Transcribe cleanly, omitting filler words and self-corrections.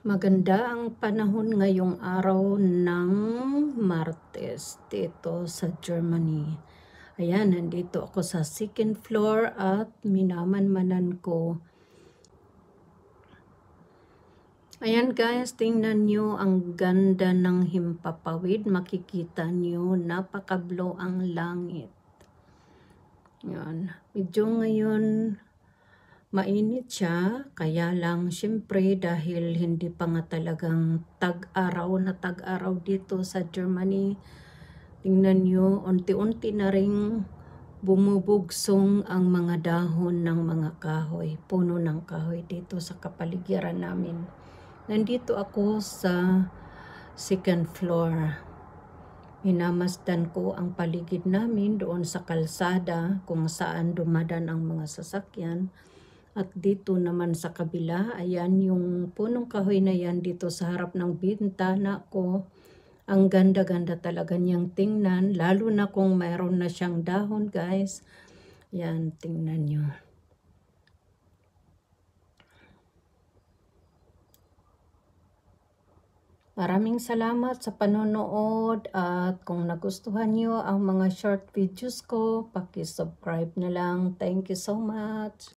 Maganda ang panahon ngayong araw ng Martes dito sa Germany. Ayan, nandito ako sa second floor at minamanmanan ko. Ayan guys, tingnan nyo ang ganda ng himpapawid. Makikita nyo, napaka-blue ang langit. Yan. Medyo ngayon mainit siya, kaya lang syempre dahil hindi pa nga talagang tag-araw na tag-araw dito sa Germany. Tingnan nyo, unti-unti na ring bumubugsong ang mga dahon ng mga kahoy, puno ng kahoy dito sa kapaligiran namin. Nandito ako sa second floor. Minamasdan ko ang paligid namin doon sa kalsada kung saan dumadaan ang mga sasakyan. At dito naman sa kabila, ayan yung punong kahoy na yan dito sa harap ng bintana ko. Ang ganda-ganda talaga niyang tingnan, lalo na kung mayroon na siyang dahon guys. Yan, tingnan nyo. Maraming salamat sa panonood at kung nagustuhan nyo ang mga short videos ko, paki-subscribe na lang. Thank you so much.